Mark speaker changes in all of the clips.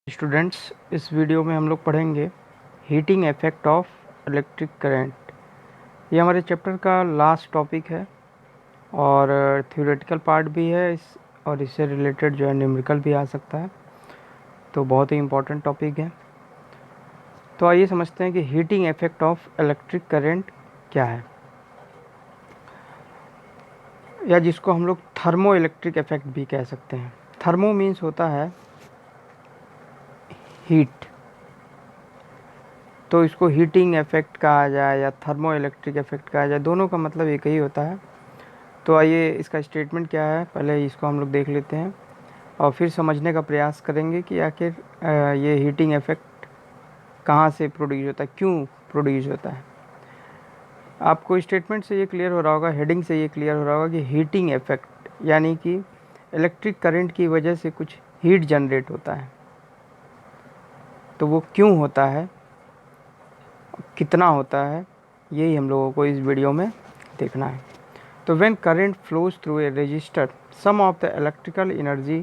Speaker 1: Students, इस video में हम लोग पढ़ेंगे heating effect of electric current. ये हमारे चैप्टर का लास्ट टॉपिक है और थ्योरेटिकल पार्ट भी है और इससे रिलेटेड जो है न्यूमेरिकल भी आ सकता है, तो बहुत ही इम्पोर्टेंट टॉपिक है। तो आइए समझते हैं कि heating effect of electric current क्या है, या जिसको हम लोग थर्मो इलेक्ट्रिक इफेक्ट भी कह सकते हैं। थर्मो मीन्स होता है हीट, तो इसको हीटिंग इफेक्ट कहा जाए या थर्मो इलेक्ट्रिक इफेक्ट कहा जाए, दोनों का मतलब एक ही होता है। तो आइए इसका स्टेटमेंट क्या है, पहले इसको हम लोग देख लेते हैं और फिर समझने का प्रयास करेंगे कि आखिर ये हीटिंग इफेक्ट कहाँ से प्रोड्यूस होता है, क्यों प्रोड्यूस होता है। आपको स्टेटमेंट से ये क्लियर हो रहा होगा, हेडिंग से ये क्लियर हो रहा होगा कि हीटिंग इफेक्ट यानी कि इलेक्ट्रिक करंट की वजह से कुछ हीट जनरेट होता है। तो वो क्यों होता है, कितना होता है, यही हम लोगों को इस वीडियो में देखना है। तो when current flows through a resistor, some of the electrical energy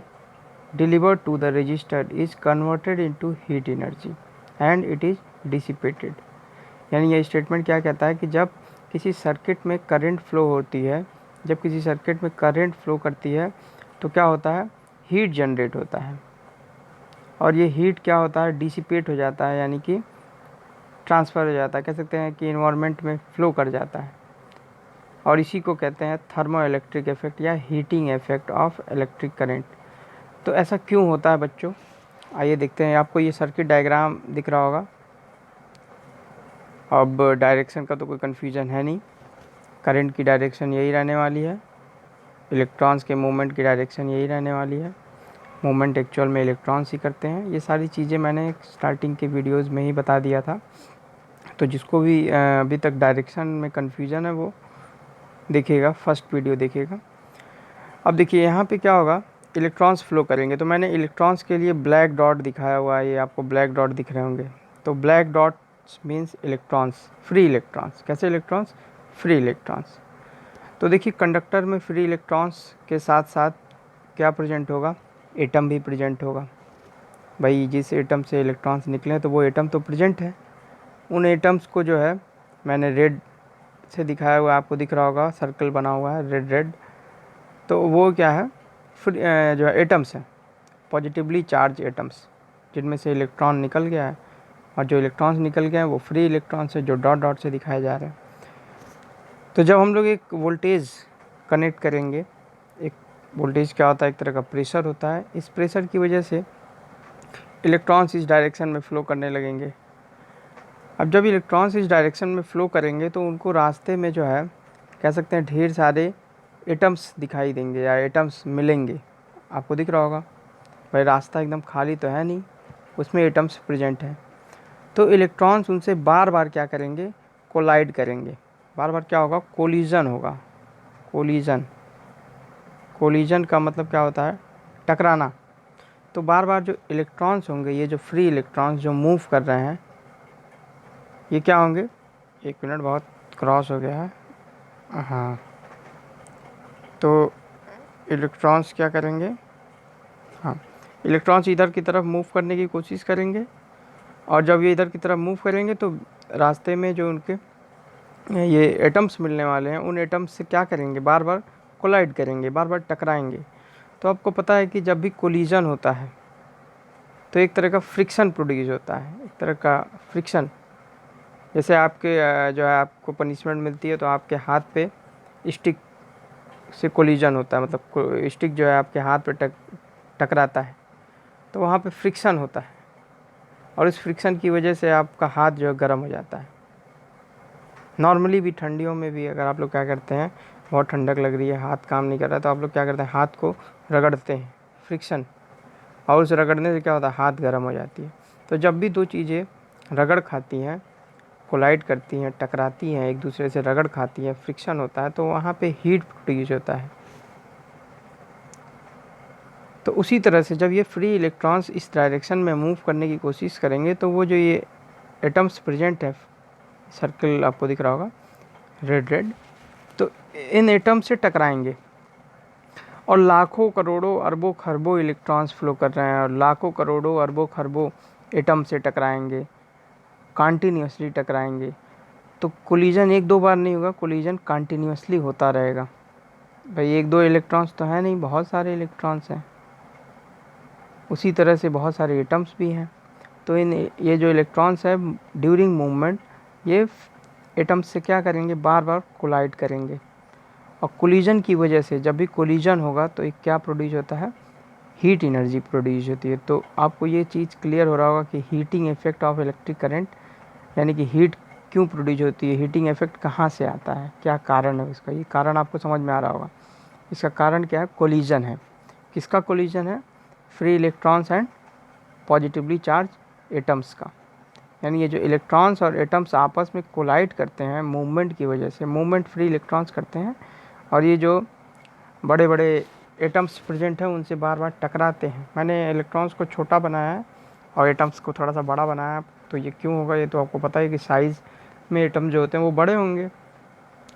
Speaker 1: delivered to the resistor is converted into heat energy and it is dissipated। यानी ये स्टेटमेंट क्या कहता है कि जब किसी सर्किट में करंट फ्लो होती है, जब किसी सर्किट में करंट फ्लो करती है तो क्या होता है, हीट जनरेट होता है और ये हीट क्या होता है, डिसिपेट हो जाता है, यानी कि ट्रांसफ़र हो जाता है, कह सकते हैं कि इन्वायरमेंट में फ्लो कर जाता है। और इसी को कहते हैं थर्मो इलेक्ट्रिक इफेक्ट या heating effect of electric current. तो ऐसा क्यों होता है बच्चों, आइए देखते हैं। आपको ये सर्किट डायग्राम दिख रहा होगा। अब डायरेक्शन का तो कोई कन्फ्यूज़न है नहीं, करंट की डायरेक्शन यही रहने वाली है, इलेक्ट्रॉन्स के मूवमेंट की डायरेक्शन यही रहने वाली है। मूवमेंट एक्चुअल में इलेक्ट्रॉन्स ही करते हैं। ये सारी चीज़ें मैंने स्टार्टिंग के वीडियोज़ में ही बता दिया था। तो जिसको भी अभी तक डायरेक्शन में कन्फ्यूज़न है वो देखिएगा, फर्स्ट वीडियो देखिएगा। अब देखिए यहाँ पे क्या होगा, इलेक्ट्रॉन्स फ्लो करेंगे। तो मैंने इलेक्ट्रॉन्स के लिए ब्लैक डॉट दिखाया हुआ है, ये आपको ब्लैक डॉट दिख रहे होंगे। तो black dots means electrons, free electrons. कैसे इलेक्ट्रॉन्स, फ्री इलेक्ट्रॉन्स। तो देखिए कंडक्टर में फ्री इलेक्ट्रॉन्स के साथ साथ क्या प्रेजेंट होगा, एटम भी प्रेजेंट होगा। भाई जिस एटम से इलेक्ट्रॉन्स निकले तो वो एटम तो प्रेजेंट है। उन एटम्स को जो है मैंने रेड से दिखाया हुआ, आपको दिख रहा होगा, सर्कल बना हुआ है रेड रेड। तो वो क्या है, जो है एटम्स हैं, पॉजिटिवली चार्ज एटम्स, जिनमें से इलेक्ट्रॉन निकल गया है। और जो इलेक्ट्रॉन्स निकल गए हैं वो फ्री इलेक्ट्रॉन्स है, जो डॉट डॉट से दिखाए जा रहे हैं। तो जब हम लोग एक वोल्टेज कनेक्ट करेंगे, एक वोल्टेज क्या होता है, एक तरह का प्रेशर होता है। इस प्रेशर की वजह से इलेक्ट्रॉन्स इस डायरेक्शन में फ़्लो करने लगेंगे। अब जब इलेक्ट्रॉन्स इस डायरेक्शन में फ़्लो करेंगे तो उनको रास्ते में जो है, कह सकते हैं ढेर सारे एटम्स दिखाई देंगे या एटम्स मिलेंगे। आपको दिख रहा होगा भाई रास्ता एकदम खाली तो है नहीं, उसमें एटम्स प्रेजेंट हैं। तो इलेक्ट्रॉन्स उनसे बार बार क्या करेंगे, कोलाइड करेंगे। बार बार क्या होगा, कोलिजन होगा। कोलिजन, कोलिजन का मतलब क्या होता है, टकराना। तो बार बार जो इलेक्ट्रॉन्स होंगे, ये जो फ्री इलेक्ट्रॉन्स जो मूव कर रहे हैं, ये क्या होंगे, एक मिनट बहुत क्रॉस हो गया है, हाँ। तो इलेक्ट्रॉन्स क्या करेंगे, हाँ, इलेक्ट्रॉन्स इधर की तरफ मूव करने की कोशिश करेंगे। और जब ये इधर की तरफ मूव करेंगे तो रास्ते में जो उनके ये एटम्स मिलने वाले हैं, उन एटम्स से क्या करेंगे, बार बार कोलाइड करेंगे, बार बार टकराएंगे। तो आपको पता है कि जब भी कोलिजन होता है तो एक तरह का फ्रिक्शन प्रोड्यूस होता है, एक तरह का फ्रिक्शन। जैसे आपके जो है आपको पनिशमेंट मिलती है तो आपके हाथ पे स्टिक से कोलिजन होता है, मतलब स्टिक जो है आपके हाथ पे टकराता है, तो वहाँ पे फ्रिक्शन होता है और इस फ्रिक्शन की वजह से आपका हाथ जो है गर्म हो जाता है। नॉर्मली भी ठंडियों में भी अगर आप लोग क्या करते हैं, बहुत ठंडक लग रही है, हाथ काम नहीं कर रहा है, तो आप लोग क्या करते हैं, हाथ को रगड़ते हैं, फ्रिक्शन, और उस रगड़ने से क्या होता है, हाथ गर्म हो जाती है। तो जब भी दो चीज़ें रगड़ खाती हैं, कोलाइड करती हैं, टकराती हैं, एक दूसरे से रगड़ खाती हैं, फ्रिक्शन होता है, तो वहाँ पे हीट प्रोड्यूस होता है। तो उसी तरह से जब ये फ्री इलेक्ट्रॉन्स इस डायरेक्शन में मूव करने की कोशिश करेंगे तो वो जो ये एटम्स प्रेजेंट है, सर्कल आपको दिख रहा होगा रेड रेड, तो इन एटम से टकराएंगे और लाखों करोड़ों अरबों खरबों इलेक्ट्रॉन्स फ्लो कर रहे हैं और लाखों करोड़ों अरबों खरबों एटम से टकराएंगे, कॉन्टीन्यूसली टकराएंगे। तो कोलिजन एक दो बार नहीं होगा, कोलिजन कॉन्टीन्यूसली होता रहेगा। भाई एक दो इलेक्ट्रॉन्स तो है नहीं, बहुत सारे इलेक्ट्रॉन्स हैं, उसी तरह से बहुत सारे एटम्स भी हैं। तो ये जो इलेक्ट्रॉन्स है ड्यूरिंग मूवमेंट ये एटम्स से क्या करेंगे, बार बार कोलाइड करेंगे। और कोलिजन की वजह से जब भी कोलिजन होगा तो एक क्या प्रोड्यूस होता है, हीट एनर्जी प्रोड्यूस होती है। तो आपको ये चीज़ क्लियर हो रहा होगा कि heating effect of electric current, यानी कि हीट क्यों प्रोड्यूस होती है, हीटिंग इफेक्ट कहाँ से आता है, क्या कारण है इसका, ये कारण आपको समझ में आ रहा होगा। इसका कारण क्या है, कोलिजन है। किसका कोलिजन है, free electrons and positively charge atoms का। यानी ये जो इलेक्ट्रॉन्स और एटम्स आपस में कोलाइड करते हैं मूवमेंट की वजह से, मूवमेंट फ्री इलेक्ट्रॉन्स करते हैं, और ये जो बड़े बड़े एटम्स प्रेजेंट हैं उनसे बार बार टकराते हैं। मैंने इलेक्ट्रॉन्स को छोटा बनाया है और एटम्स को थोड़ा सा बड़ा बनाया है, तो ये क्यों होगा, ये तो आपको पता है कि साइज़ में एटम जो होते हैं वो बड़े होंगे,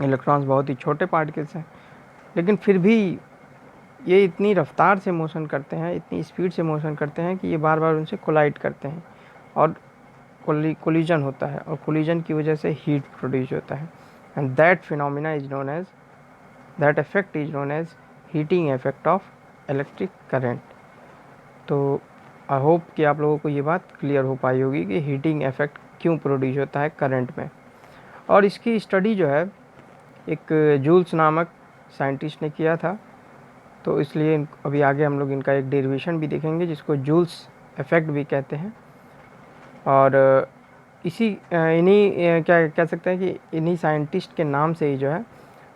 Speaker 1: इलेक्ट्रॉन्स बहुत ही छोटे पार्टिकल्स हैं, लेकिन फिर भी ये इतनी रफ्तार से मोशन करते हैं, इतनी स्पीड से मोशन करते हैं कि ये बार बार उनसे कोलाइड करते हैं और कोलिजन होता है, और कोलिजन की वजह से हीट प्रोड्यूस होता है। And that phenomena is known as, that effect is known as heating effect of electric current. तो आई होप कि आप लोगों को ये बात क्लियर हो पाई होगी कि हीटिंग इफेक्ट क्यों प्रोड्यूस होता है करंट में। और इसकी स्टडी जो है एक जूल्स नामक साइंटिस्ट ने किया था, तो इसलिए अभी आगे हम लोग इनका एक डेरिवेशन भी देखेंगे जिसको जूल्स इफेक्ट भी कहते हैं। और इन्हीं क्या कह सकते हैं कि इन्हीं साइंटिस्ट के नाम से ही जो है,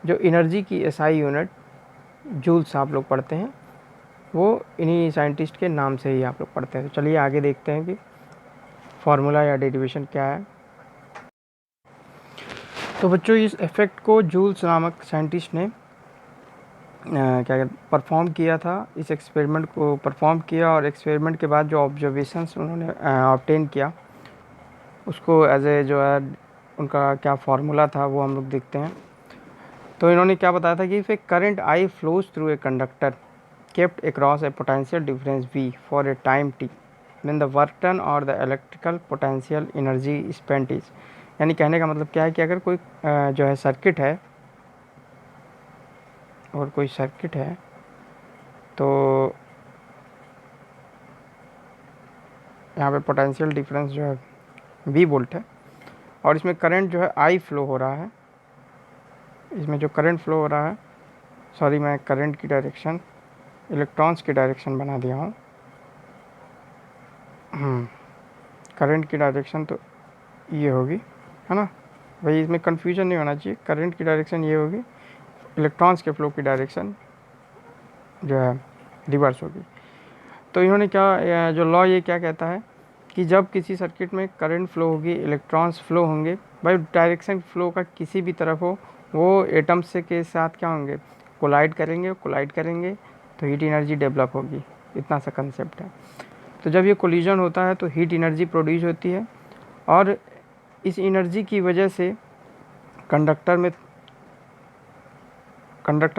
Speaker 1: जो एनर्जी की एसआई यूनिट जूल्स आप लोग पढ़ते हैं, वो इन्हीं साइंटिस्ट के नाम से ही आप लोग पढ़ते हैं। तो चलिए आगे देखते हैं कि फार्मूला या डेरिवेशन क्या है। तो बच्चों इस इफ़ेक्ट को जूल्स नामक साइंटिस्ट ने क्या परफॉर्म किया था, इस एक्सपेरिमेंट को परफॉर्म किया, और एक्सपेरिमेंट के बाद जो ऑब्जर्वेशंस उन्होंने ऑब्टेन किया उसको एज ए जो है उनका क्या फार्मूला था वो हम लोग देखते हैं। तो इन्होंने क्या बताया था कि if a current I flows through a conductor kept across a potential difference V for a time t, then the work done और the electrical potential energy spent is. यानी कहने का मतलब क्या है कि अगर कोई जो है सर्किट है, और कोई सर्किट है तो यहाँ पे पोटेंशियल डिफरेंस जो है V वोल्ट है, और इसमें करंट जो है I फ्लो हो रहा है, इसमें जो करंट फ्लो हो रहा है, सॉरी मैं करंट की डायरेक्शन इलेक्ट्रॉन्स की डायरेक्शन बना दिया हूँ। करंट की डायरेक्शन तो ये होगी, है ना भाई, इसमें कन्फ्यूजन नहीं होना चाहिए। करंट की डायरेक्शन ये होगी, इलेक्ट्रॉन्स के फ्लो की डायरेक्शन जो है रिवर्स होगी। तो इन्होंने क्या, जो लॉ ये क्या कहता है कि जब किसी सर्किट में करंट फ्लो होगी, इलेक्ट्रॉन्स फ्लो होंगे, भाई डायरेक्शन फ्लो का किसी भी तरफ हो, वो एटम्स से के साथ क्या होंगे, कोलाइड करेंगे तो हीट एनर्जी डेवलप होगी। इतना सा कंसेप्ट है। तो जब ये कोलिजन होता है तो हीट एनर्जी प्रोड्यूस होती है, और इस एनर्जी की वजह से कंडक्टर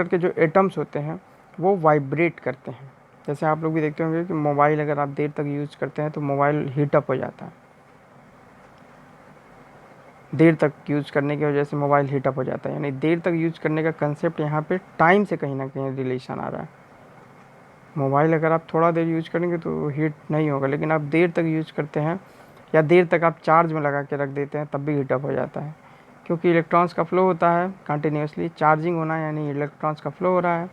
Speaker 1: के जो एटम्स होते हैं वो वाइब्रेट करते हैं। जैसे आप लोग भी देखते होंगे कि मोबाइल अगर आप देर तक यूज़ करते हैं तो मोबाइल हीटअप हो जाता है, देर तक यूज़ करने की वजह से मोबाइल हीटअप हो जाता है। यानी देर तक यूज़ करने का कंसेप्ट यहाँ पे टाइम से कहीं ना कहीं रिलेशन आ रहा है। मोबाइल अगर आप थोड़ा देर यूज़ करेंगे तो हीट नहीं होगा, लेकिन आप देर तक यूज़ करते हैं या देर तक आप चार्ज में लगा के रख देते हैं तब भी हीटअप हो जाता है, क्योंकि इलेक्ट्रॉन्स का फ्लो होता है कंटिन्यूसली, चार्जिंग होना यानी इलेक्ट्रॉन्स का फ्लो हो रहा है।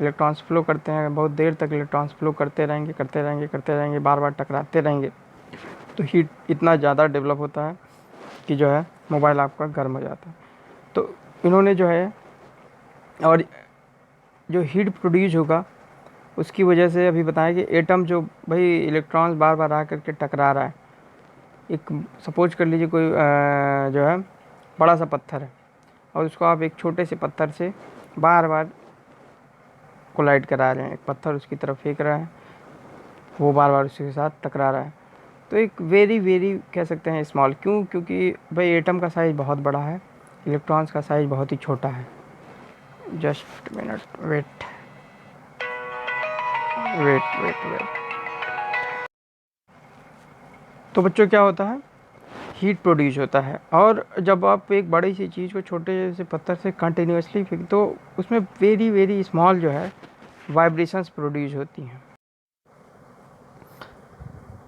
Speaker 1: इलेक्ट्रॉन्स फ्लो करते हैं, बहुत देर तक इलेक्ट्रॉन्स फ्लो करते रहेंगे, बार बार टकराते रहेंगे, तो हीट इतना ज़्यादा डेवलप होता है कि जो है मोबाइल आपका गर्म हो जाता है। तो इन्होंने जो है, और जो हीट प्रोड्यूस होगा उसकी वजह से अभी बताया कि एटम जो भाई इलेक्ट्रॉन्स बार बार आ करके टकरा रहा है, एक सपोज कर लीजिए कोई जो है बड़ा सा पत्थर है, और उसको आप एक छोटे से पत्थर से बार बार कोलाइड करा रहे हैं, एक पत्थर उसकी तरफ फेंक रहा है, वो बार बार उसके साथ टकरा रहा है, तो एक वेरी कह सकते हैं स्मॉल, क्योंकि भाई एटम का साइज़ बहुत बड़ा है, इलेक्ट्रॉन्स का साइज़ बहुत ही छोटा है। Just minute wait. वेट। तो बच्चों क्या होता है, हीट प्रोड्यूस होता है, और जब आप एक बड़ी सी चीज़ को छोटे से पत्थर से कंटिन्यूसली फेंक तो उसमें वेरी वेरी स्मॉल जो है वाइब्रेशंस प्रोड्यूस होती हैं।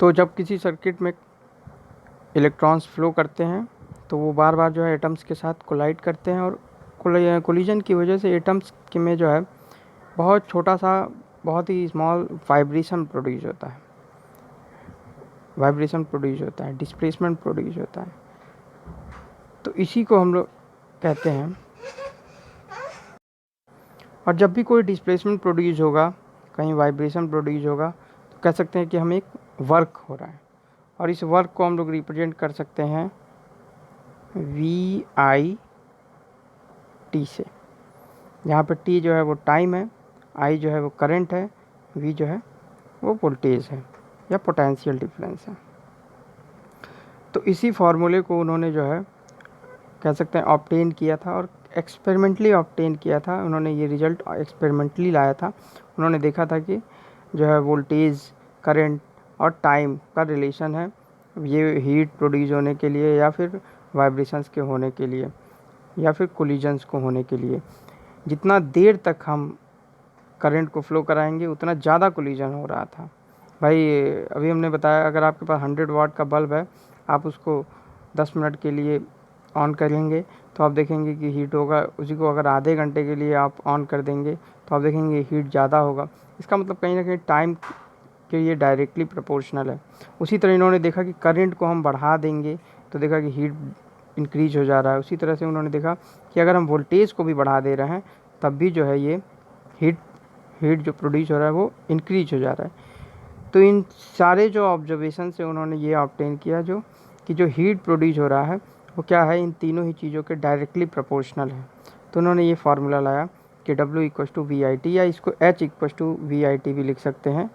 Speaker 1: तो जब किसी सर्किट में इलेक्ट्रॉन्स फ्लो करते हैं तो वो बार बार जो है एटम्स के साथ कोलाइड करते हैं, और कोलिजन की वजह से एटम्स के में जो है बहुत छोटा सा, बहुत ही स्मॉल वाइब्रेशन प्रोड्यूस होता है, डिस्प्लेसमेंट प्रोड्यूस होता है। तो इसी को हम लोग कहते हैं। और जब भी कोई डिस्प्लेसमेंट प्रोड्यूस होगा, कहीं वाइब्रेशन प्रोड्यूस होगा, तो कह सकते हैं कि हमें एक वर्क हो रहा है, और इस वर्क को हम लोग रिप्रेजेंट कर सकते हैं VIT से, जहाँ पर T जो है वो टाइम है, I जो है वो करंट है, V जो है वो वोल्टेज है या पोटेंशियल डिफरेंस है। तो इसी फार्मूले को उन्होंने जो है कह सकते हैं ऑब्टेन किया था, और एक्सपेरिमेंटली ऑब्टेन किया था उन्होंने, ये रिजल्ट एक्सपेरिमेंटली लाया था। उन्होंने देखा था कि जो है वोल्टेज, करंट और टाइम का रिलेशन है, ये हीट प्रोड्यूस होने के लिए या फिर वाइब्रेशंस के होने के लिए या फिर कोलिजन्स को होने के लिए। जितना देर तक हम करंट को फ्लो कराएंगे उतना ज़्यादा कोलिजन हो रहा था। भाई अभी हमने बताया, अगर आपके पास 100 वाट का बल्ब है, आप उसको 10 मिनट के लिए ऑन करेंगे तो आप देखेंगे कि हीट होगा। उसी को अगर आधे घंटे के लिए आप ऑन कर देंगे तो आप देखेंगे हीट ज़्यादा होगा। इसका मतलब कहीं ना कहीं टाइम के ये डायरेक्टली प्रोपोर्शनल है। उसी तरह इन्होंने देखा कि करंट को हम बढ़ा देंगे तो देखा कि हीट इंक्रीज हो जा रहा है। उसी तरह से उन्होंने देखा कि अगर हम वोल्टेज को भी बढ़ा दे रहे हैं तब भी जो है ये हीट जो प्रोड्यूस हो रहा है वो इंक्रीज हो जा रहा है। तो इन सारे जो ऑब्जर्वेशन से उन्होंने ये ऑब्टेन किया जो हीट प्रोड्यूस हो रहा है वो क्या है, इन तीनों ही चीज़ों के डायरेक्टली प्रोपोर्शनल है। तो उन्होंने ये फार्मूला लाया कि W = VIT, या इसको H = VIT भी लिख सकते हैं,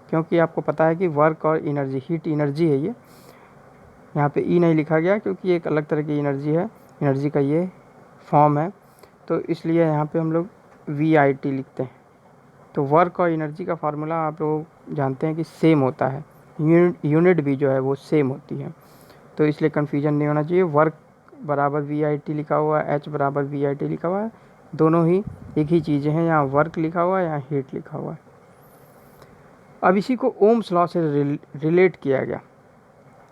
Speaker 1: क्योंकि आपको पता है कि वर्क और एनर्जी, हीट एनर्जी है ये। यहाँ पे E नहीं लिखा गया क्योंकि ये एक अलग तरह की एनर्जी है, एनर्जी का ये फॉर्म है, तो इसलिए यहाँ पे हम लोग VIT लिखते हैं। तो वर्क और एनर्जी का फार्मूला आप लोग जानते हैं कि सेम होता है, यूनिट भी जो है वो सेम होती है, तो इसलिए कन्फ्यूजन नहीं होना चाहिए। वर्क बराबर VIT लिखा हुआ है, H बराबर VIT लिखा हुआ है, दोनों ही एक ही चीज़ें हैं। यहाँ वर्क लिखा हुआ है, यहाँ हीट लिखा हुआ है। अब इसी को ओम्स लॉ से रिलेट किया गया,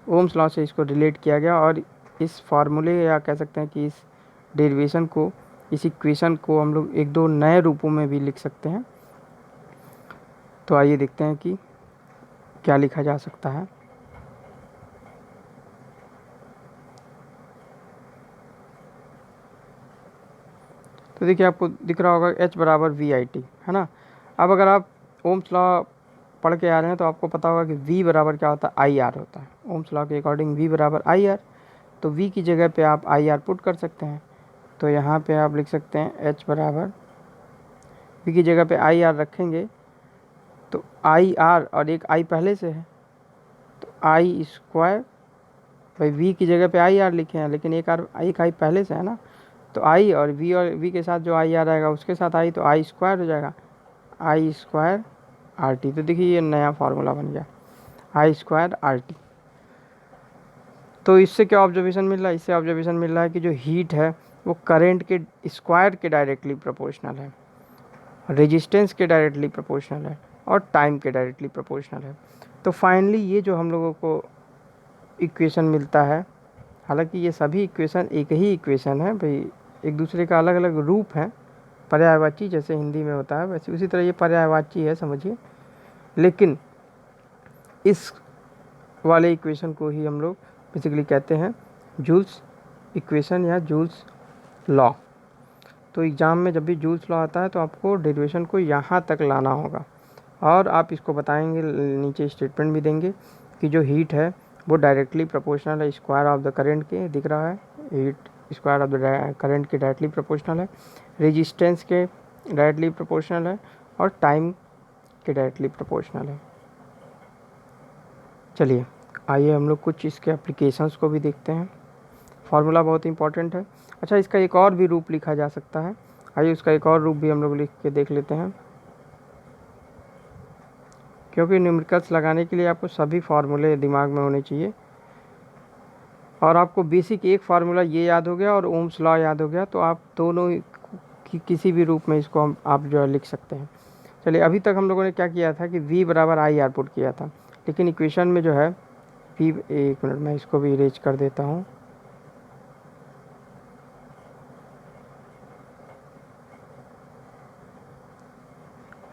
Speaker 1: ओम्स लॉ से इसको रिलेट किया गया, और इस फार्मूले या कह सकते हैं कि इस डेरिवेशन को, इस इक्वेशन को हम लोग एक दो नए रूपों में भी लिख सकते हैं। तो आइए देखते हैं कि क्या लिखा जा सकता है। तो देखिए आपको दिख रहा होगा H बराबर VIT है ना। अब अगर आप ओम्स लॉ पढ़ के आ रहे हैं तो आपको पता होगा कि V बराबर क्या होता है, IR होता है। ओम्स लॉ के अकॉर्डिंग V बराबर IR, तो V की जगह पे आप IR पुट कर सकते हैं। तो यहाँ पे आप लिख सकते हैं H बराबर, V की जगह पे IR रखेंगे तो IR, और एक I पहले से है तो I², भाई V की जगह पे IR लिखे हैं लेकिन एक I पहले से है ना, तो I और V के साथ जो IR आएगा उसके साथ I, तो I² हो जाएगा, I² RT। तो देखिए ये नया फार्मूला बन गया, I² RT। तो इससे क्या ऑब्जर्वेशन मिल रहा है, इससे ऑब्जर्वेशन मिल रहा है कि जो हीट है वो करंट के स्क्वायर के डायरेक्टली प्रोपोर्शनल है, रेजिस्टेंस के डायरेक्टली प्रोपोर्शनल है, और टाइम के डायरेक्टली प्रोपोर्शनल है। तो फाइनली ये जो हम लोगों को इक्वेशन मिलता है, हालांकि ये सभी इक्वेशन एक ही इक्वेशन है भाई, एक दूसरे का अलग अलग रूप है, पर्यायवाची जैसे हिंदी में होता है वैसे उसी तरह ये पर्यायवाची है समझिए, लेकिन इस वाले इक्वेशन को ही हम लोग बेसिकली कहते हैं जूल्स इक्वेशन या जूल्स लॉ। तो एग्ज़ाम में जब भी जूल्स लॉ आता है तो आपको डेरिवेशन को यहाँ तक लाना होगा, और आप इसको बताएंगे, नीचे स्टेटमेंट भी देंगे कि जो हीट है वो डायरेक्टली प्रोपोर्शनल है स्क्वायर ऑफ द करंट के, दिख रहा है heat square of the current के डायरेक्टली प्रोपोर्शनल है, रेजिस्टेंस के डायरेक्टली प्रोपोर्शनल है, और टाइम के डायरेक्टली प्रोपोर्शनल है। चलिए आइए हम लोग कुछ इसके एप्लीकेशंस को भी देखते हैं। फार्मूला बहुत इंपॉर्टेंट है। अच्छा, इसका एक और भी रूप लिखा जा सकता है, आइए उसका एक और रूप भी हम लोग लिख के देख लेते हैं। क्योंकि न्यूमेरिकल्स लगाने के लिए आपको सभी फार्मूले दिमाग में होने चाहिए, और आपको बेसिक एक फार्मूला ये याद हो गया और ओम्स लॉ याद हो गया, तो आप दोनों किसी भी रूप में इसको आप जो है लिख सकते हैं। चलिए, अभी तक हम लोगों ने क्या किया था कि V बराबर आई आर पुट किया था, लेकिन इक्वेशन में जो है V, एक मिनट मैं इसको भी इरेज कर देता हूँ।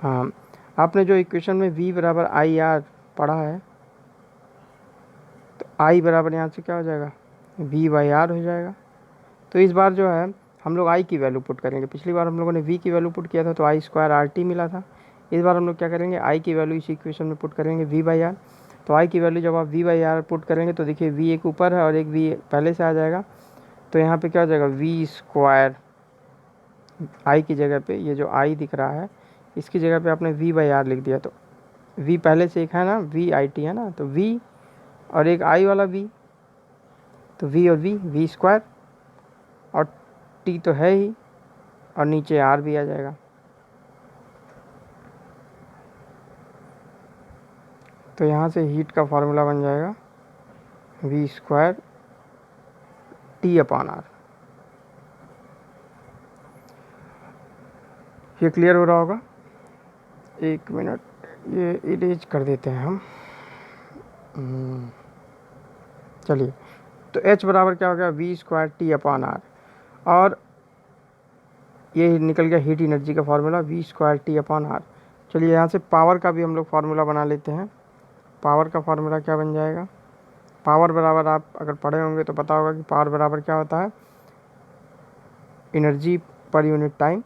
Speaker 1: हाँ, आपने जो इक्वेशन में V बराबर आई आर पढ़ा है, तो I बराबर यहाँ से क्या हो जाएगा, V बाई आर हो जाएगा। तो इस बार जो है हम लोग I की वैल्यू पुट करेंगे। पिछली बार हम लोगों ने V की वैल्यू पुट किया था तो आई स्क्वायर आर टी मिला था। इस बार हम लोग क्या करेंगे, I की वैल्यू इस इक्वेशन में पुट करेंगे V बाई आर। तो I की वैल्यू जब आप V बाई आर पुट करेंगे तो देखिए V एक ऊपर है और एक V पहले से आ जाएगा, तो यहाँ पे क्या हो जाएगा, V स्क्वायर I की जगह पे ये जो I दिख रहा है इसकी जगह पे आपने V बाई आर लिख दिया, तो V पहले से एक है ना, V आई टी है ना, तो V और एक I वाला V, तो V और V स्क्वायर और T तो है ही, और नीचे R भी आ जाएगा। तो यहाँ से हीट का फार्मूला बन जाएगा V square T upon R। ये क्लियर हो रहा होगा। एक मिनट, ये इरेज कर देते हैं हम। चलिए, तो H बराबर क्या हो गया, V square T upon R, और ये निकल गया हीट एनर्जी का formula V square T upon R। चलिए, यहाँ से पावर का भी हम लोग फार्मूला बना लेते हैं। पावर का फार्मूला क्या बन जाएगा, पावर बराबर, आप अगर पढ़े होंगे तो पता होगा कि पावर बराबर क्या होता है, एनर्जी पर यूनिट टाइम,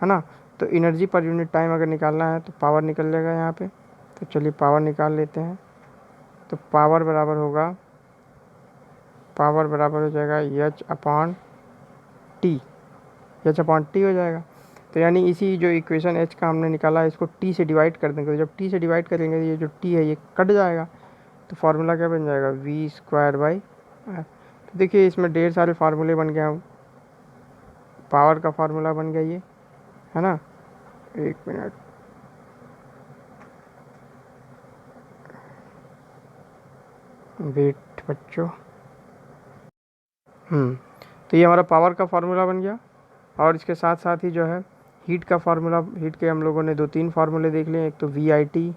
Speaker 1: है ना। तो एनर्जी पर यूनिट टाइम अगर निकालना है तो पावर निकल जाएगा यहाँ पे। तो चलिए पावर निकाल लेते हैं। तो पावर बराबर होगा, पावर बराबर हो जाएगा H upon T, H upon T हो जाएगा। तो यानी इसी जो इक्वेशन H का हमने निकाला है इसको T से डिवाइड कर देंगे, तो जब T से डिवाइड करेंगे तो ये जो T है ये कट जाएगा, तो फार्मूला क्या बन जाएगा, V स्क्वायर बाई आर। तो देखिए इसमें ढेर सारे फार्मूले बन गए, पावर का फार्मूला बन गया ये, है ना। एक मिनट, वेट बच्चों। तो ये हमारा पावर का फार्मूला बन गया, और इसके साथ साथ ही जो है हीट का फार्मूला, हीट के हम लोगों ने 2-3 फार्मूले देख लिए। एक तो वी आई टी,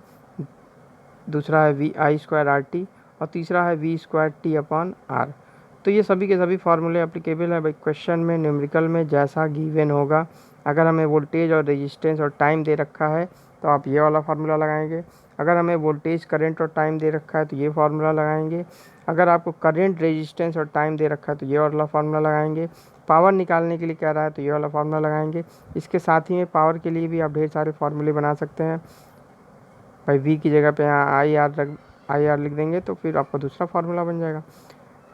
Speaker 1: दूसरा है V I square R T, और तीसरा है V square T upon R. तो ये सभी के सभी फार्मूले एप्लीकेबल है भाई क्वेश्चन में, न्यूमेरिकल में जैसा गिवन होगा। अगर हमें वोल्टेज और रेजिस्टेंस और टाइम दे रखा है तो आप ये वाला फार्मूला लगाएंगे। अगर हमें वोल्टेज, करंट और टाइम दे रखा है तो ये फार्मूला लगाएंगे। अगर आपको करंट, रेजिस्टेंस और टाइम दे रखा है तो ये वाला फार्मूला लगाएंगे। पावर निकालने के लिए कह रहा है तो ये वाला फार्मूला लगाएंगे। इसके साथ ही में पावर के लिए भी आप ढेर सारे फार्मूले बना सकते हैं भाई। वी की जगह पे यहाँ आई आर लिख देंगे तो फिर आपका दूसरा फार्मूला बन जाएगा।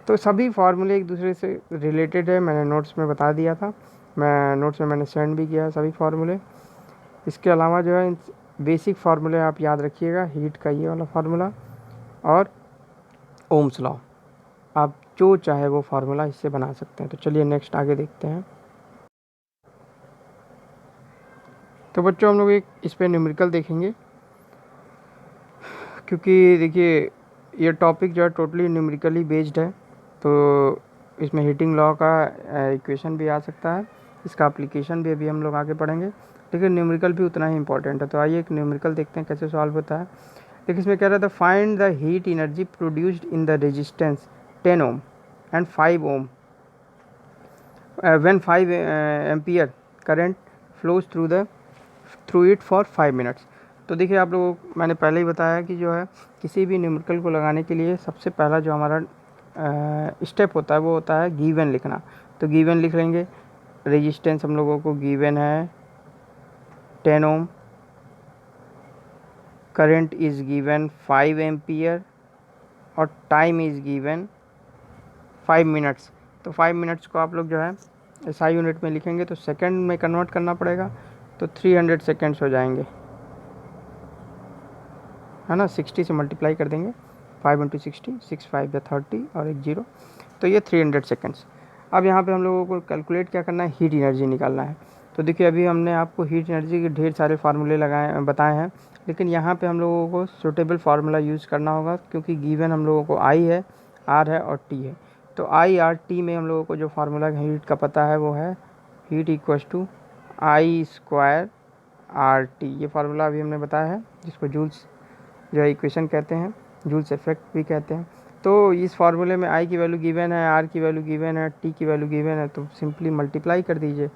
Speaker 1: तो सभी फार्मूले एक दूसरे से रिलेटेड है, मैंने नोट्स में बता दिया था, मैं नोट्स में मैंने सेंड भी किया है सभी फार्मूले। इसके अलावा जो है बेसिक फार्मूले आप याद रखिएगा, हीट का ये वाला फार्मूला और ओम्स लॉ, आप जो चाहे वो फार्मूला इससे बना सकते हैं। तो चलिए नेक्स्ट आगे देखते हैं। तो बच्चों हम लोग एक इस पर न्यूमेरिकल देखेंगे, क्योंकि देखिए ये टॉपिक जो है टोटली न्यूमेरिकली बेस्ड है, तो इसमें हीटिंग लॉ का इक्वेशन भी आ सकता है, इसका एप्लीकेशन भी अभी हम लोग आगे पढ़ेंगे, लेकिन न्यूमेरिकल भी उतना ही इंपॉर्टेंट है। तो आइए एक न्यूमेरिकल देखते हैं कैसे सॉल्व होता है। देखिए इसमें कह रहा था find the heat energy produced in the resistance 10 ohm and 5 ohm when 5 ampere current flows through it for 5 minutes. तो देखिए आप लोगों को मैंने पहले ही बताया कि जो है किसी भी न्यूमेरिकल को लगाने के लिए सबसे पहला जो हमारा स्टेप होता है वो होता है गिवन लिखना। तो गिवन लिख लेंगे, रेजिस्टेंस हम लोगों को गिवन है 10 ओम, करंट इज़ गिवन 5 एम्पियर और टाइम इज़ गिवन 5 मिनट्स। तो 5 मिनट्स को आप लोग जो है SI यूनिट में लिखेंगे तो सेकंड में कन्वर्ट करना पड़ेगा, तो 300 सेकेंड्स हो जाएंगे, है ना। 60 से मल्टीप्लाई कर देंगे, 5 × 60, 6 5 30 और एक 0, तो ये 300 सेकेंड्स। अब यहाँ पे हम लोगों को कैलकुलेट क्या करना है, हीट एनर्जी निकालना है। तो देखिए अभी हमने आपको हीट एनर्जी के ढेर सारे फार्मूले बताए हैं, लेकिन यहाँ पे हम लोगों को सूटेबल फार्मूला यूज़ करना होगा, क्योंकि गिवन हम लोगों को आई है, आर है और टी है। तो आई आर टी में हम लोगों को जो फार्मूला हीट का पता है वो है heat equals to I square R T. ये फार्मूला अभी हमने बताया है, जिसको जूल्स जो है इक्वेशन कहते हैं, जूल्स इफेक्ट भी कहते हैं। तो इस फार्मूले में आई की वैल्यू गिवन है, आर की वैल्यू गिवन है, टी की वैल्यू गिवन है, तो सिंपली मल्टीप्लाई कर दीजिए।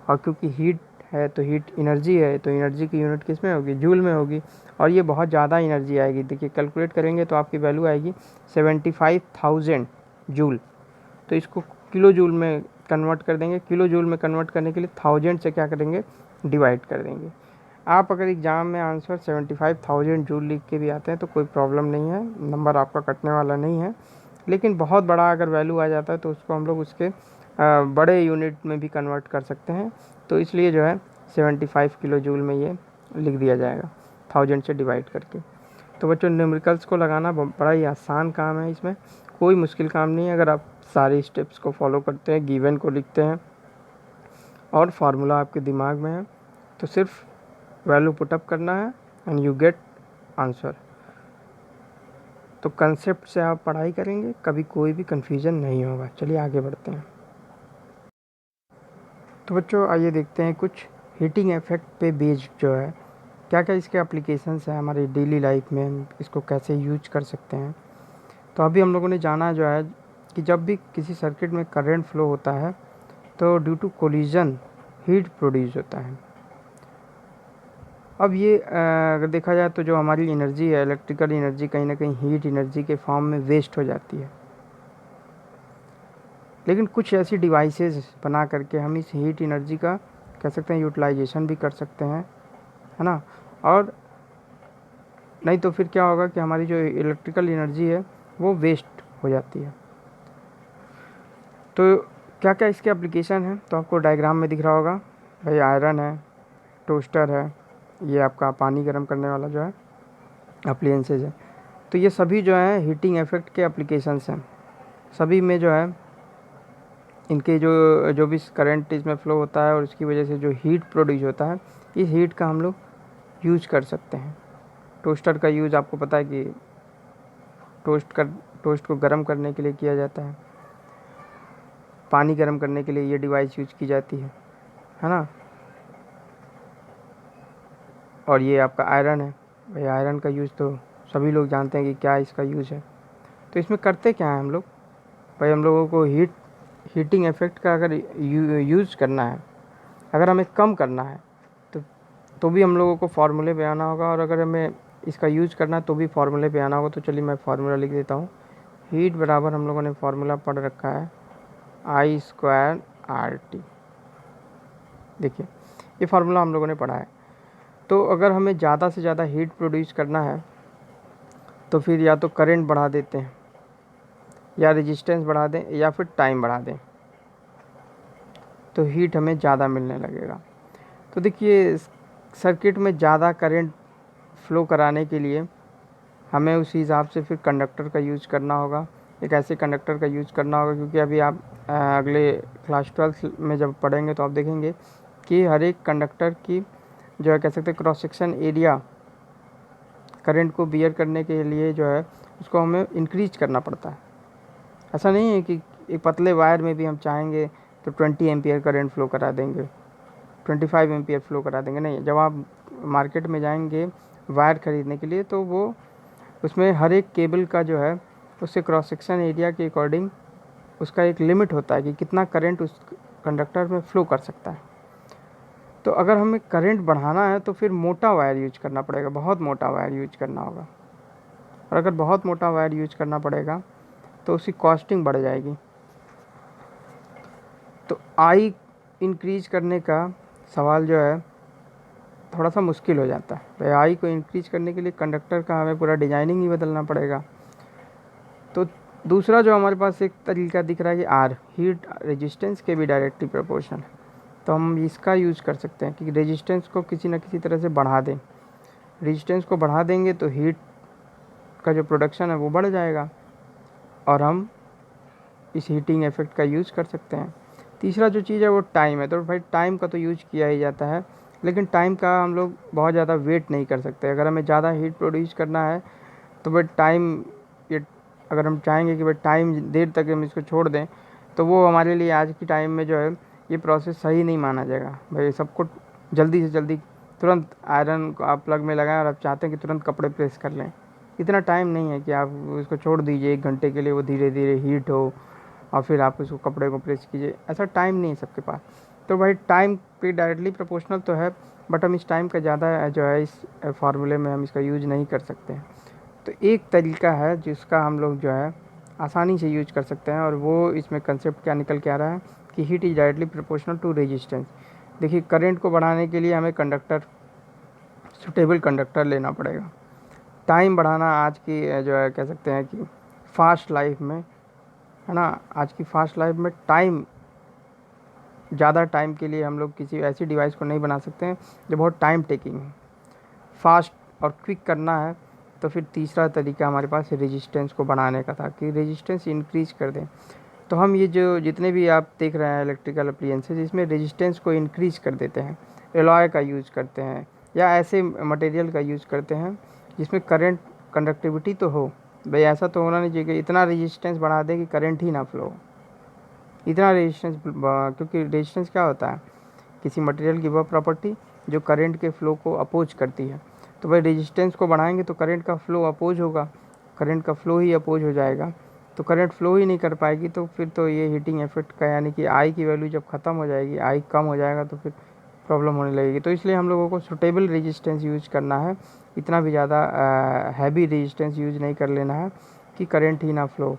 Speaker 1: और क्योंकि हीट है तो हीट एनर्जी है, तो एनर्जी की यूनिट किस में होगी, जूल में होगी, और ये बहुत ज़्यादा एनर्जी आएगी। देखिए कैलकुलेट करेंगे तो आपकी वैल्यू आएगी 75,000 जूल। तो इसको किलो जूल में कन्वर्ट कर देंगे। किलो जूल में कन्वर्ट करने के लिए 1000 से क्या करेंगे, डिवाइड कर देंगे। आप अगर एग्ज़ाम में आंसर 75,000 जूल लिख के भी आते हैं तो कोई प्रॉब्लम नहीं है, नंबर आपका कटने वाला नहीं है। लेकिन बहुत बड़ा अगर वैल्यू आ जाता है तो उसको हम लोग उसके बड़े यूनिट में भी कन्वर्ट कर सकते हैं। तो इसलिए जो है 75 किलो जूल में ये लिख दिया जाएगा 1000 से डिवाइड करके। तो बच्चों न्यूमेरिकल्स को लगाना बड़ा ही आसान काम है, इसमें कोई मुश्किल काम नहीं है। अगर आप सारी स्टेप्स को फॉलो करते हैं, गिवन को लिखते हैं और फार्मूला आपके दिमाग में है, तो सिर्फ वैल्यू पुटअप करना है एंड यू गेट आंसर। तो कंसेप्ट से आप पढ़ाई करेंगे, कभी कोई भी कन्फ्यूज़न नहीं होगा। चलिए आगे बढ़ते हैं। तो बच्चों आइए देखते हैं कुछ हीटिंग इफेक्ट पे बेस्ड जो है क्या क्या इसके एप्लीकेशंस हैं हमारी डेली लाइफ में, हम इसको कैसे यूज कर सकते हैं। तो अभी हम लोगों ने जाना जो है कि जब भी किसी सर्किट में करंट फ्लो होता है तो due to collision heat produce होता है। अब ये अगर देखा जाए तो जो हमारी एनर्जी है, इलेक्ट्रिकल एनर्जी, कहीं ना कहीं हीट एनर्जी के फॉर्म में वेस्ट हो जाती है। लेकिन कुछ ऐसी डिवाइसेस बना करके हम इस हीट एनर्जी का कह सकते हैं यूटिलाइजेशन भी कर सकते हैं, है ना। और नहीं तो फिर क्या होगा कि हमारी जो इलेक्ट्रिकल एनर्जी है वो वेस्ट हो जाती है। तो क्या क्या इसके एप्लीकेशन हैं, तो आपको डायग्राम में दिख रहा होगा भाई, आयरन है, टोस्टर है, ये आपका पानी गर्म करने वाला जो है अप्लायंसेज है। तो ये सभी जो है हीटिंग इफेक्ट के एप्लीकेशंस हैं। सभी में जो है इनके जो भी करंट इसमें फ़्लो होता है और इसकी वजह से जो हीट प्रोड्यूस होता है, इस हीट का हम लोग यूज कर सकते हैं। टोस्टर का यूज़ आपको पता है कि टोस्ट को गर्म करने के लिए किया जाता है। पानी गर्म करने के लिए ये डिवाइस यूज की जाती है ना। और ये आपका आयरन है भाई, आयरन का यूज़ तो सभी लोग जानते हैं कि क्या इसका यूज़ है। तो इसमें करते क्या है हम लोग भाई, हम लोगों को हीटिंग इफेक्ट का अगर यूज़ करना है, अगर हमें कम करना है तो भी हम लोगों को फार्मूले पे आना होगा, और अगर हमें इसका यूज़ करना है तो भी फार्मूले पे आना होगा। तो चलिए मैं फार्मूला लिख देता हूँ। हीट बराबर हम लोगों ने फार्मूला पढ़ रखा है आई स्क्वायर आर टी। देखिए ये फार्मूला हम लोगों ने पढ़ा है। तो अगर हमें ज़्यादा से ज़्यादा हीट प्रोड्यूस करना है तो फिर या तो करंट बढ़ा देते हैं, या रेजिस्टेंस बढ़ा दें, या फिर टाइम बढ़ा दें, तो हीट हमें ज़्यादा मिलने लगेगा। तो देखिए सर्किट में ज़्यादा करंट फ्लो कराने के लिए हमें उसी हिसाब से फिर कंडक्टर का यूज़ करना होगा। एक ऐसे कंडक्टर का यूज़ करना होगा, क्योंकि अभी आप अगले क्लास 12 में जब पढ़ेंगे तो आप देखेंगे कि हर एक कंडक्टर की जो है कह सकते हैं क्रॉस सेक्शन एरिया करंट को बियर करने के लिए जो है उसको हमें इंक्रीज करना पड़ता है। ऐसा नहीं है कि एक पतले वायर में भी हम चाहेंगे तो 20 एम्पियर करंट फ्लो करा देंगे, 25 एम्पियर फ्लो करा देंगे, नहीं। जब आप मार्केट में जाएंगे वायर ख़रीदने के लिए तो वो उसमें हर एक केबल का जो है उससे क्रॉस सेक्शन एरिया के अकॉर्डिंग उसका एक लिमिट होता है कि कितना करंट उस कंडक्टर में फ़्लो कर सकता है। तो अगर हमें करंट बढ़ाना है तो फिर मोटा वायर यूज करना पड़ेगा, बहुत मोटा वायर यूज करना होगा। और अगर बहुत मोटा वायर यूज करना पड़ेगा तो उसकी कॉस्टिंग बढ़ जाएगी। तो आई इंक्रीज करने का सवाल जो है थोड़ा सा मुश्किल हो जाता है भाई। आई को इंक्रीज करने के लिए कंडक्टर का हमें पूरा डिजाइनिंग ही बदलना पड़ेगा। तो दूसरा जो हमारे पास एक तरीका दिख रहा है कि आर, हीट रेजिस्टेंस के भी डायरेक्टली प्रोपोर्शनल है। तो हम इसका यूज़ कर सकते हैं कि रेजिस्टेंस को किसी न किसी तरह से बढ़ा दें। रेजिस्टेंस को बढ़ा देंगे तो हीट का जो प्रोडक्शन है वो बढ़ जाएगा और हम इस हीटिंग इफेक्ट का यूज़ कर सकते हैं। तीसरा जो चीज़ है वो टाइम है। तो भाई टाइम का तो यूज किया ही जाता है, लेकिन टाइम का हम लोग बहुत ज़्यादा वेट नहीं कर सकते। अगर हमें ज़्यादा हीट प्रोड्यूस करना है तो भाई टाइम, ये अगर हम चाहेंगे कि भाई टाइम देर तक हम इसको छोड़ दें, तो वो हमारे लिए आज की टाइम में जो है ये प्रोसेस सही नहीं माना जाएगा। भाई सबको जल्दी से जल्दी तुरंत आयरन को आप प्लग में लगाएं और आप चाहते हैं कि तुरंत कपड़े प्रेस कर लें, इतना टाइम नहीं है कि आप उसको छोड़ दीजिए 1 घंटे के लिए, वो धीरे धीरे हीट हो और फिर आप उसको कपड़े को प्रेस कीजिए। ऐसा टाइम नहीं है सबके पास। तो भाई टाइम पे डायरेक्टली प्रोपोर्शनल तो है, बट हम इस टाइम का ज़्यादा जो है इस फार्मूले में हम इसका यूज़ नहीं कर सकते हैं। तो एक तरीका है जिसका हम लोग जो है आसानी से यूज कर सकते हैं, और वो इसमें कंसेप्ट क्या निकल के आ रहा है कि heat is directly proportional to resistance. देखिए करंट को बढ़ाने के लिए हमें कंडक्टर, सुटेबल कंडक्टर लेना पड़ेगा। टाइम बढ़ाना आज की जो है कह सकते हैं कि फास्ट लाइफ में, है ना, आज की फास्ट लाइफ में टाइम, ज़्यादा टाइम के लिए हम लोग किसी ऐसी डिवाइस को नहीं बना सकते हैं जो बहुत टाइम टेकिंग है। फास्ट और क्विक करना है तो फिर तीसरा तरीका हमारे पास रेजिस्टेंस को बढ़ाने का था कि रेजिस्टेंस इंक्रीज कर दें। तो हम ये जो जितने भी आप देख रहे हैं इलेक्ट्रिकल अप्लायंसेज, इसमें रेजिस्टेंस को इंक्रीज कर देते हैं। एलॉय का यूज़ करते हैं या ऐसे मटेरियल का यूज़ करते हैं जिसमें करंट कंडक्टिविटी तो हो। भाई ऐसा तो होना नहीं चाहिए कि इतना रेजिस्टेंस बढ़ा दें कि करंट ही ना फ्लो, इतना रेजिस्टेंस, क्योंकि रेजिस्टेंस क्या होता है, किसी मटेरियल की वह प्रॉपर्टी जो करंट के फ्लो को अपोज करती है। तो भाई रेजिस्टेंस को बढ़ाएंगे तो करंट का फ्लो अपोज होगा, करंट का फ्लो ही अपोज हो जाएगा। तो करंट फ्लो ही नहीं कर पाएगी तो फिर तो ये हीटिंग इफेक्ट का, यानी कि आई की वैल्यू जब ख़त्म हो जाएगी, आई कम हो जाएगा तो फिर प्रॉब्लम होने लगेगी। तो इसलिए हम लोगों को सुटेबल रेजिस्टेंस यूज़ करना है, इतना भी ज़्यादा हैवी रेजिस्टेंस यूज़ नहीं कर लेना है कि करंट ही ना फ्लो।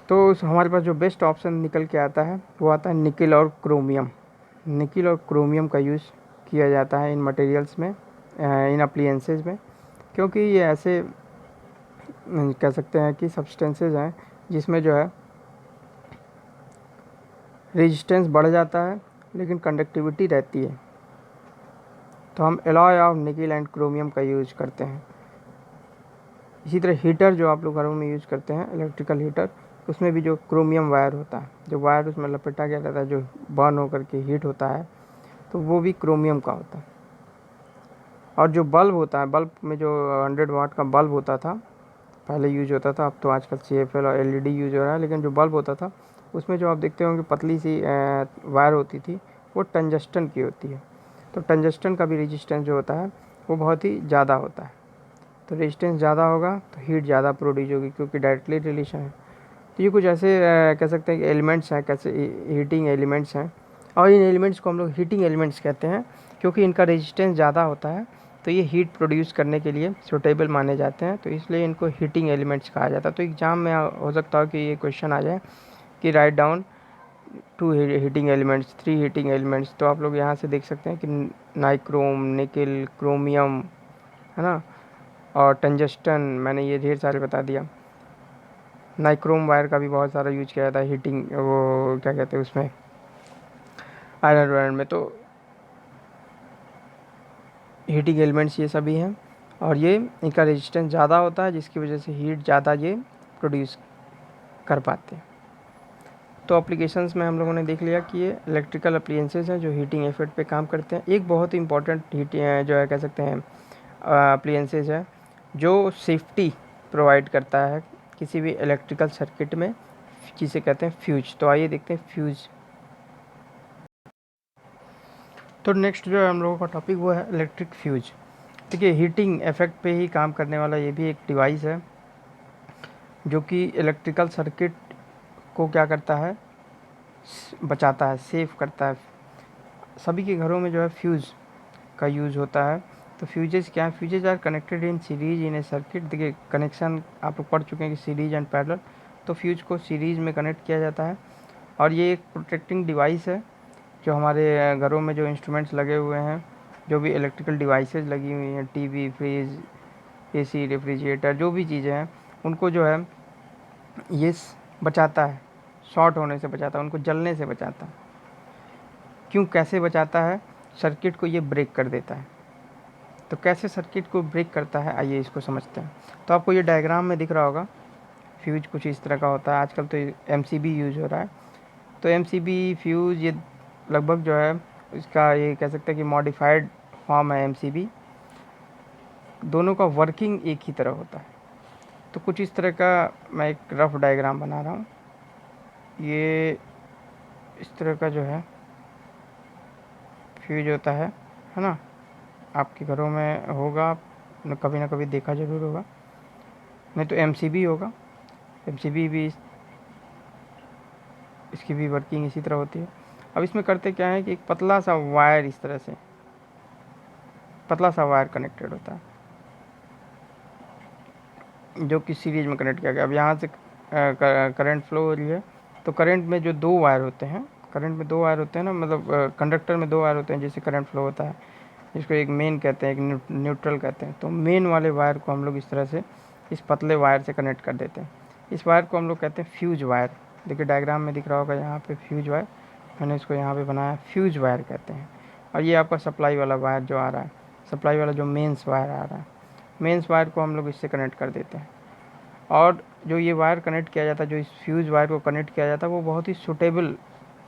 Speaker 1: तो हमारे पास जो बेस्ट ऑप्शन निकल के आता है वो आता है निकिल और क्रोमियम। निकिल और क्रोमियम का यूज़ किया जाता है इन मटेरियल्स में, इन अप्लायंसेज में, क्योंकि ये ऐसे कह सकते हैं कि सब्सटेंसेज हैं जिसमें जो है रेजिस्टेंस बढ़ जाता है लेकिन कंडक्टिविटी रहती है। तो हम alloy of nickel and chromium का यूज़ करते हैं। इसी तरह हीटर जो आप लोग घरों में यूज़ करते हैं, इलेक्ट्रिकल हीटर, उसमें भी जो क्रोमियम वायर होता है, जो वायर उसमें लपेटा गया रहता है, जो बर्न होकर के हीट होता है, तो वो भी क्रोमियम का होता है। और जो बल्ब होता है, बल्ब में जो 100 वाट का बल्ब होता था पहले यूज होता था, अब तो आजकल CFL और LED यूज हो रहा है, लेकिन जो बल्ब होता था उसमें जो आप देखते होंगे पतली सी वायर होती थी, वो टंजस्टन की होती है। तो टंजस्टन का भी रेजिस्टेंस जो होता है वो बहुत ही ज़्यादा होता है। तो रेजिस्टेंस ज़्यादा होगा तो हीट ज़्यादा प्रोड्यूस होगी, क्योंकि डायरेक्टली रिलेशन है। तो ये कुछ ऐसे कह सकते हैं कि एलिमेंट्स हैं, कैसे हीटिंग एलिमेंट्स हैं, और इन एलिमेंट्स को हम लोग हीटिंग एलिमेंट्स कहते हैं क्योंकि इनका रेजिस्टेंस ज़्यादा होता है, तो ये हीट प्रोड्यूस करने के लिए सूटेबल माने जाते हैं, तो इसलिए इनको हीटिंग एलिमेंट्स कहा जाता है। तो एग्जाम में हो सकता है कि ये क्वेश्चन आ जाए कि write down 2 heating elements, 3 heating elements. तो आप लोग यहाँ से देख सकते हैं कि नाइक्रोम, निकिल, क्रोमियम, है ना, और टंजस्टन, मैंने ये ढेर सारे बता दिया। नाइक्रोम वायर का भी बहुत सारा यूज किया जाता है हीटिंग, वो क्या कहते हैं उसमें, आयरन वायर में। तो हीटिंग एलिमेंट्स ये सभी हैं, और ये इनका रेजिस्टेंस ज़्यादा होता है जिसकी वजह से हीट ज़्यादा ये प्रोड्यूस कर पाते हैं। तो एप्लीकेशंस में हम लोगों ने देख लिया कि ये इलेक्ट्रिकल अप्लायंसेस हैं जो हीटिंग इफेक्ट पे काम करते हैं। एक बहुत ही इंपॉर्टेंट जो है कह सकते हैं अप्लायंसेस है जो सेफ्टी प्रोवाइड करता है किसी भी इलेक्ट्रिकल सर्किट में, जिसे कहते हैं फ्यूज। तो आइए देखते हैं फ्यूज। तो नेक्स्ट जो है हम लोगों का टॉपिक वो है इलेक्ट्रिक फ्यूज। देखिए हीटिंग इफेक्ट पे ही काम करने वाला ये भी एक डिवाइस है जो कि इलेक्ट्रिकल सर्किट को क्या करता है, बचाता है, सेव करता है। सभी के घरों में जो है फ्यूज़ का यूज़ होता है। तो फ्यूजेस क्या है, fuses are connected in series in a circuit. देखिए कनेक्शन आप लोग पढ़ चुके हैं कि सीरीज एंड पैरेलल, तो फ्यूज को सीरीज में कनेक्ट किया जाता है। और ये एक प्रोटेक्टिंग डिवाइस है जो हमारे घरों में जो इंस्ट्रूमेंट्स लगे हुए हैं, जो भी इलेक्ट्रिकल डिवाइसेस लगी हुई हैं, टीवी, फ्रिज, AC, रेफ्रिजरेटर, जो भी चीज़ें हैं, उनको जो है ये बचाता है, शॉर्ट होने से बचाता है, उनको जलने से बचाता है। क्यों, कैसे बचाता है, सर्किट को ये ब्रेक कर देता है। तो कैसे सर्किट को ब्रेक करता है, आइए इसको समझते हैं। तो आपको ये डायग्राम में दिख रहा होगा, फ्यूज कुछ इस तरह का होता है। आजकल तो MCB यूज हो रहा है। तो एमसीबी फ्यूज़ ये लगभग जो है इसका ये कह सकते हैं कि मॉडिफाइड फॉर्म है एमसीबी। दोनों का वर्किंग एक ही तरह होता है। तो कुछ इस तरह का मैं एक रफ डायग्राम बना रहा हूँ। ये इस तरह का जो है फ्यूज होता है ना। आपके घरों में होगा, आपने कभी ना कभी देखा ज़रूर होगा। नहीं तो एमसीबी होगा। एमसीबी भी इसकी भी वर्किंग इसी तरह होती है। अब इसमें करते क्या है कि एक पतला सा वायर, इस तरह से पतला सा वायर कनेक्टेड होता है जो कि सीरीज में कनेक्ट किया गया। अब यहाँ से करंट फ्लो हो रही है, तो करंट में जो दो वायर होते हैं, करंट में दो वायर होते हैं ना, मतलब कंडक्टर में दो वायर होते हैं जिससे करंट फ्लो होता है, जिसको एक मेन कहते हैं, एक न्यूट्रल कहते हैं। तो मेन वाले वायर को हम लोग इस तरह से इस पतले वायर से कनेक्ट कर देते हैं। इस वायर को हम लोग कहते हैं फ्यूज वायर। देखिए डायग्राम में दिख रहा होगा यहाँ पे फ्यूज वायर, मैंने इसको यहाँ पे बनाया, फ्यूज वायर कहते हैं। और ये आपका सप्लाई वाला वायर जो आ रहा है, सप्लाई वाला जो मेंस वायर आ रहा है, मेंस वायर को हम लोग इससे कनेक्ट कर देते हैं। और जो ये वायर कनेक्ट किया जाता है, जो इस फ्यूज़ वायर को कनेक्ट किया जाता है, वो बहुत ही सूटेबल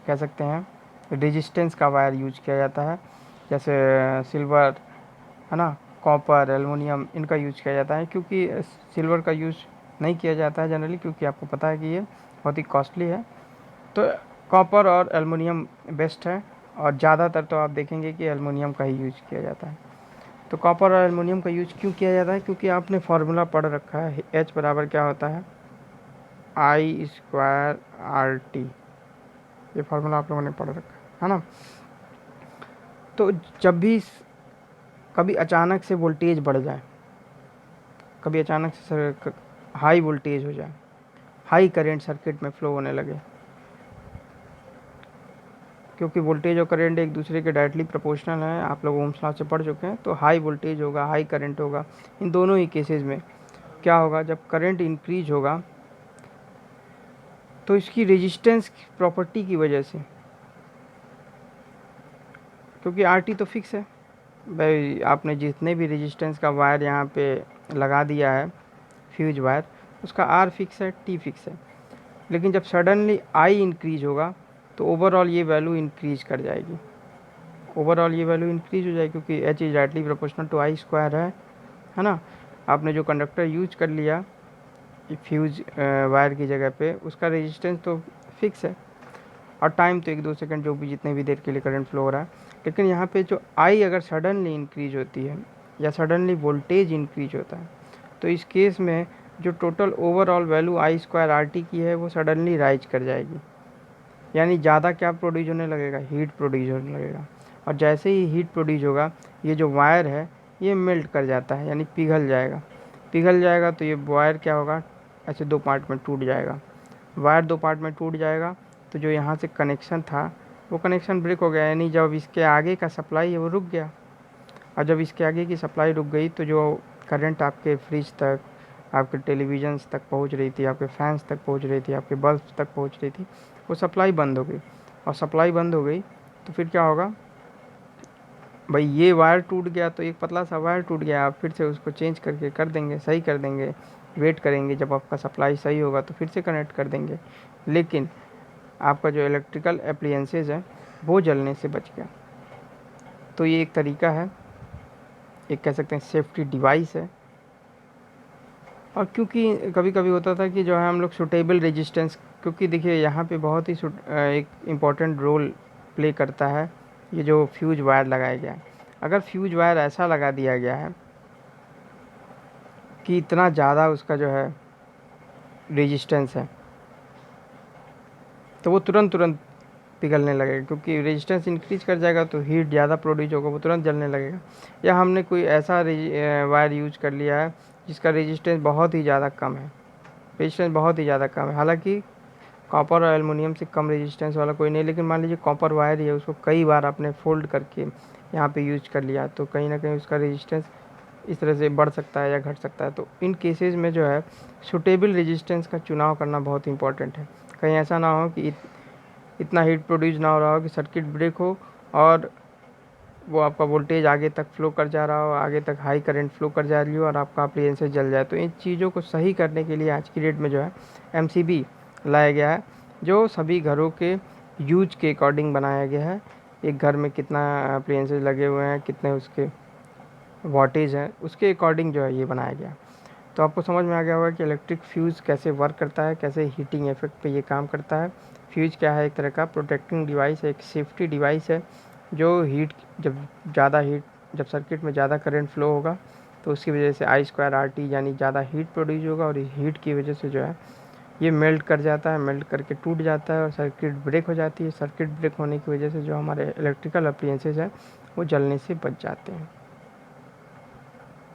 Speaker 1: कह सकते हैं रेजिस्टेंस का वायर यूज किया जाता है। जैसे सिल्वर है ना, कॉपर, एलुमिनियम, इनका यूज किया जाता है। क्योंकि सिल्वर का यूज नहीं किया जाता है जनरली, क्योंकि आपको पता है कि ये बहुत ही कॉस्टली है। तो कॉपर और एलुमिनियम बेस्ट है, और ज़्यादातर तो आप देखेंगे कि एलुमिनियम का ही यूज किया जाता है। तो कॉपर और एलुमिनियम का यूज क्यों किया जाता है? क्योंकि आपने फार्मूला पढ़ रखा है, H बराबर क्या होता है, I स्क्वायर RT। ये फार्मूला आप लोगों ने पढ़ रखा है ना। तो जब भी कभी अचानक से वोल्टेज बढ़ जाए, कभी अचानक से हाई वोल्टेज हो जाए, हाई करंट सर्किट में फ्लो होने लगे, क्योंकि वोल्टेज और करंट एक दूसरे के डायरेक्टली प्रोपोर्शनल है, आप लोग ओम्स लॉ से पढ़ चुके हैं। तो हाई वोल्टेज होगा, हाई करंट होगा। इन दोनों ही केसेस में क्या होगा, जब करंट इंक्रीज होगा तो इसकी रेजिस्टेंस प्रॉपर्टी की वजह से, क्योंकि RT तो फिक्स है भाई, आपने जितने भी रेजिस्टेंस का वायर यहाँ पे लगा दिया है फ्यूज वायर, उसका R फिक्स है, T फिक्स है। लेकिन जब सडनली I इंक्रीज होगा तो ओवरऑल ये वैल्यू इंक्रीज कर जाएगी, ओवरऑल ये वैल्यू इंक्रीज हो जाएगी, क्योंकि H is directly proportional to I square है ना। आपने जो कंडक्टर यूज कर लिया फ्यूज वायर की जगह पे, उसका रेजिस्टेंस तो फिक्स है, और टाइम तो 1-2 सेकंड, जो भी जितने भी देर के लिए करंट फ्लो हो रहा है। लेकिन यहाँ पे जो I अगर सडनली इंक्रीज होती है या सडनली वोल्टेज इंक्रीज होता है, तो इस केस में जो total overall value I square RT की है वो सडनली राइज कर जाएगी। यानी ज़्यादा क्या प्रोड्यूस होने लगेगा, हीट प्रोड्यूस होने लगेगा। और जैसे ही हीट प्रोड्यूस होगा, ये जो वायर है ये मेल्ट कर जाता है, यानी पिघल जाएगा। पिघल जाएगा तो ये वायर क्या होगा, ऐसे दो पार्ट में टूट जाएगा। वायर दो पार्ट में टूट जाएगा तो जो यहाँ से कनेक्शन था वो कनेक्शन ब्रेक हो गया, यानी जब इसके आगे का सप्लाई है वो रुक गया। और जब इसके आगे की सप्लाई रुक गई तो जो करंट आपके फ्रिज तक, आपके टेलीविज़न्स तक पहुंच रही थी, आपके फैंस तक पहुंच रही थी, आपके बल्ब तक पहुंच रही थी, वो सप्लाई बंद हो गई। और सप्लाई बंद हो गई तो फिर क्या होगा भाई, ये वायर टूट गया तो एक पतला सा वायर टूट गया, आप फिर से उसको चेंज करके कर देंगे, सही कर देंगे, वेट करेंगे जब आपका सप्लाई सही होगा तो फिर से कनेक्ट कर देंगे। लेकिन आपका जो इलेक्ट्रिकल एप्लियंसेस है वो जलने से बच गया। तो ये एक तरीका है, एक कह सकते हैं सेफ्टी डिवाइस है। और क्योंकि कभी कभी होता था कि जो है हम लोग सूटेबल रेजिस्टेंस, क्योंकि देखिए यहाँ पे बहुत ही एक इम्पॉर्टेंट रोल प्ले करता है ये जो फ्यूज वायर लगाया गया है। अगर फ्यूज वायर ऐसा लगा दिया गया है कि इतना ज़्यादा उसका जो है रेजिस्टेंस है, तो वो तुरंत पिघलने लगेगा, क्योंकि रेजिस्टेंस इंक्रीज कर जाएगा तो हीट ज़्यादा प्रोड्यूस होगा, वो तुरंत जलने लगेगा। या हमने कोई ऐसा वायर यूज कर लिया है जिसका रेजिस्टेंस बहुत ही ज़्यादा कम है, रेजिस्टेंस बहुत ही ज़्यादा कम है, हालांकि कॉपर और एलुमिनियम से कम रेजिस्टेंस वाला कोई नहीं, लेकिन मान लीजिए कॉपर वायर ही है, उसको कई बार आपने फोल्ड करके यहाँ पे यूज कर लिया, तो कहीं ना कहीं उसका रेजिस्टेंस इस तरह से बढ़ सकता है या घट सकता है। तो इन केसेस में जो है सूटेबल रेजिस्टेंस का चुनाव करना बहुत इंपॉर्टेंट है। कहीं ऐसा ना हो कि इतना हीट प्रोड्यूस ना हो रहा हो कि सर्किट ब्रेक हो और वो आपका वोल्टेज आगे तक फ्लो कर जा रहा हो, आगे तक हाई करंट फ्लो कर जा रही हो और आपका अप्लायंसेस जल जाए। तो इन चीज़ों को सही करने के लिए आज की डेट में जो है एमसीबी लाया गया है, जो सभी घरों के यूज के अकॉर्डिंग बनाया गया है। एक घर में कितना अप्लायंसेस लगे हुए हैं, कितने उसके वाटेज है, उसके अकॉर्डिंग जो है ये बनाया गया। तो आपको समझ में आ गया होगा कि इलेक्ट्रिक फ्यूज़ कैसे वर्क करता है, कैसे हीटिंग इफेक्ट पे ये काम करता है। फ्यूज़ क्या है? एक तरह का प्रोटेक्टिंग डिवाइस है, एक सेफ्टी डिवाइस है जो जब सर्किट में ज़्यादा करंट फ्लो होगा तो उसकी वजह से I²RT यानी ज़्यादा हीट प्रोड्यूस होगा, और इस हीट की वजह से जो है ये मेल्ट कर जाता है, मेल्ट करके टूट जाता है और सर्किट ब्रेक हो जाती है। सर्किट ब्रेक होने की वजह से जो हमारे इलेक्ट्रिकल अप्लायंसेस हैं वो जलने से बच जाते हैं।